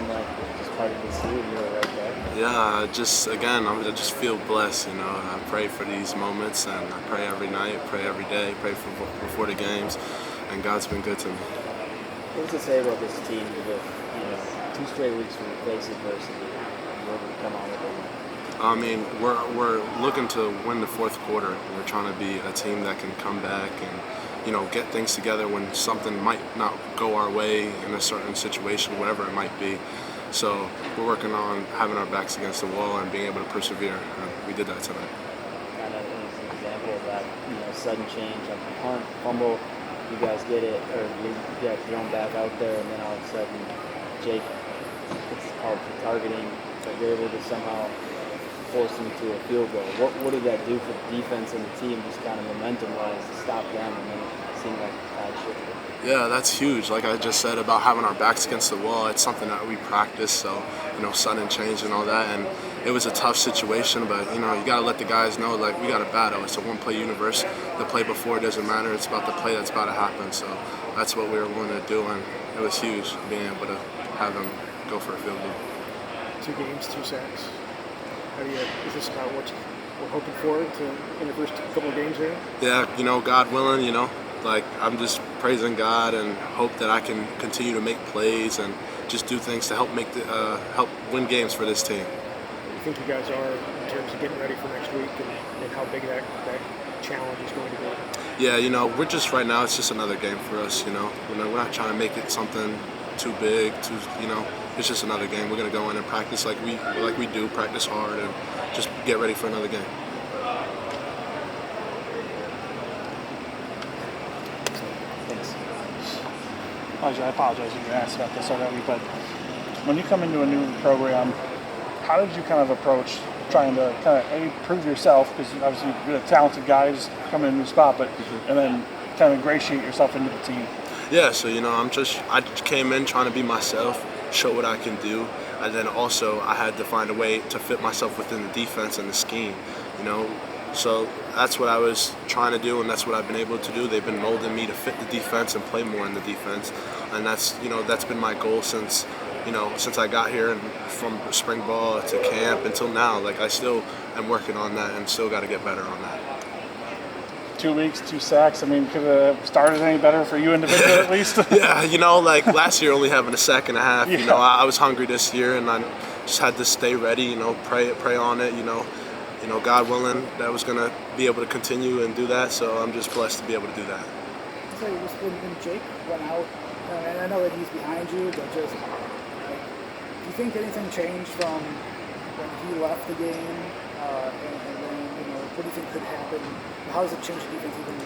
seemed like just parted the sea and you were right there. Yeah, I just feel blessed. I pray for these moments, and I pray every night, pray every day, pray for before the games, and God's been good to me. What does it say about this team with 2 straight weeks where you face adversity and you're able to come out with it? I mean, we're looking to win the fourth quarter. We're trying to be a team that can come back and get things together when something might not go our way in a certain situation, whatever it might be. So we're working on having our backs against the wall and being able to persevere. And we did that tonight. Kind of as an example of that, sudden change, like the punt, fumble, you guys get it, or you get thrown back out there, and then all of a sudden, Jake, it's called for targeting, but you're able to somehow force them to a field goal. What did that do for the defense and the team, just kind of momentum-wise, to stop them, and then it seemed like the tide shifted? Yeah, that's huge. Like I just said about having our backs against the wall, it's something that we practice. So, sudden change and all that. And it was a tough situation, but, you got to let the guys know, like, we got a battle. It's a one-play universe. The play before doesn't matter. It's about the play that's about to happen. So that's what we were willing to do, and it was huge being able to have them go for a field goal. 2 games, 2 sacks. Is this about what you were hoping for in the first couple of games there? Yeah, God willing, like I'm just praising God and hope that I can continue to make plays and just do things to help help win games for this team. You think you guys are in terms of getting ready for next week and how big that challenge is going to be? Yeah, we're just right now. It's just another game for us. We're not trying to make it something too big. It's just another game. We're gonna go in and practice like we do, practice hard, and just get ready for another game. I apologize if you asked about this already, but when you come into a new program, how did you kind of approach trying to kind of prove yourself, because obviously you're a talented guy just coming in a new spot, but and then kind of ingratiate yourself into the team? Yeah, so I just came in trying to be myself, show what I can do, and then also I had to find a way to fit myself within the defense and the scheme, So that's what I was trying to do, and that's what I've been able to do. They've been molding me to fit the defense and play more in the defense, and that's been my goal since I got here, and from spring ball to camp until now. Like I still am working on that and still got to get better on that. 2 weeks, 2 sacks. I mean, could have started any better for you individually at least? Yeah, like last year only having a sack and a half. Yeah. I was hungry this year, and I just had to stay ready. Pray on it. God willing, that was gonna be able to continue and do that. So I'm just blessed to be able to do that. So when Jake went out, and I know that he's behind you, but just do you think anything changed from when he left the game, and then what do you think could happen? How does it change the defense even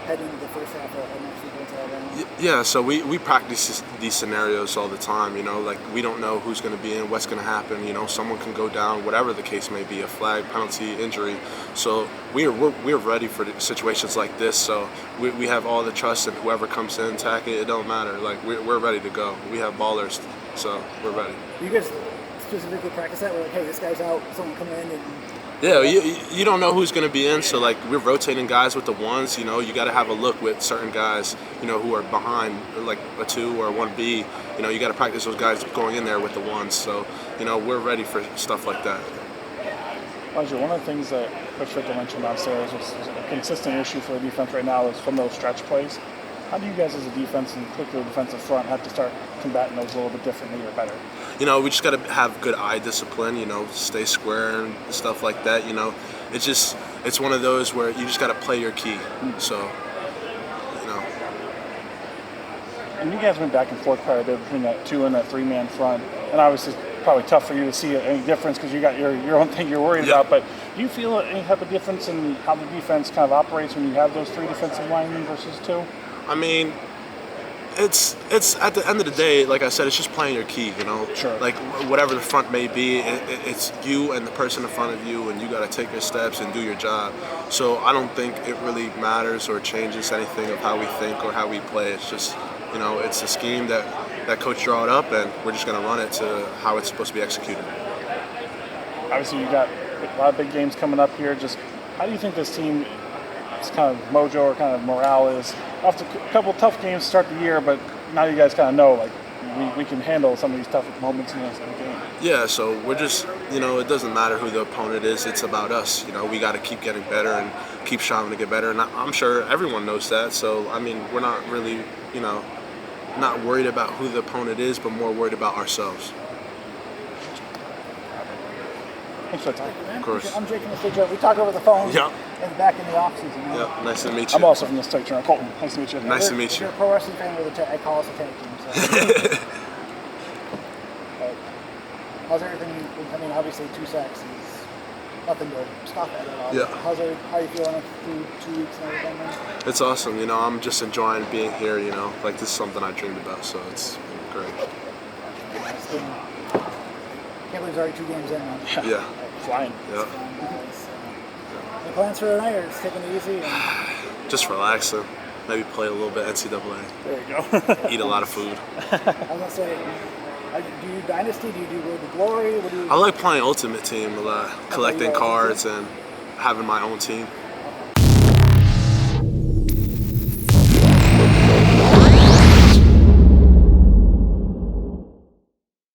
heading into the first half of next week against Alabama? Yeah, so we practice these scenarios all the time. Like we don't know who's going to be in, what's going to happen. Someone can go down, whatever the case may be, a flag, penalty, injury. So we're ready for situations like this. So we have all the trust in whoever comes in, tack it. It don't matter. Like we're ready to go. We have ballers, so we're ready. You guys specifically practice that? We're like, hey, this guy's out. Someone come in and. Yeah, you don't know who's going to be in, so like we're rotating guys with the ones. You got to have a look with certain guys, who are behind, like a 2 or a 1B. You got to practice those guys going in there with the ones. So, we're ready for stuff like that. Roger, one of the things that Coach Fickell mentioned downstairs was a consistent issue for the defense right now is from those stretch plays. How do you guys as a defense, and particularly defensive front, have to start combating those a little bit differently or better? We just got to have good eye discipline, stay square and stuff like that. It's one of those where you just got to play your key. So, And you guys went back and forth quite a bit between that 2 and that 3-man front, and obviously it's probably tough for you to see any difference because you got your own thing you're worried about. But do you feel any type of difference in how the defense kind of operates when you have those 3 defensive linemen versus 2? I mean, it's at the end of the day, like I said, it's just playing your key, Sure. Like whatever the front may be, it's you and the person in front of you, and you got to take your steps and do your job. So I don't think it really matters or changes anything of how we think or how we play. It's just, it's a scheme that coach drawed up, and we're just going to run it to how it's supposed to be executed. Obviously, you got a lot of big games coming up here. Just how do you think this team? It's kind of mojo or kind of morale is after a couple tough games to start the year, but now you guys kind of know, like, we can handle some of these tough moments in the game. Yeah, so we're just, it doesn't matter who the opponent is. It's about us. We got to keep getting better and keep striving to get better. And I'm sure everyone knows that. So, I mean, we're not really, not worried about who the opponent is, but more worried about ourselves. Thanks for the time. Of course. I'm Jake from the State Journal. We talked over the phone. Yeah. And back in the off season. Yeah, nice to meet you. I'm also from the State Journal. Colton, nice to meet you. Nice to meet If you. you're a pro wrestling fan, I call us a tag team. So. But how's everything? I mean, obviously 2 sacks is nothing to scoff at all. Yeah. How are you feeling through 2 weeks and everything? Man? It's awesome. I'm just enjoying being here, Like, this is something I dreamed about, so it's great. It's been, can't believe it's already 2 games in now. Yeah. Flying. Yeah. Any plans for tonight, or just taking it easy? And, Just relaxing. Maybe play a little bit NCAA. There you go. Eat a lot of food. I was gonna say, do you do Dynasty? Do you do Road to Glory? What do you? I like playing Ultimate Team a lot, collecting cards and having my own team.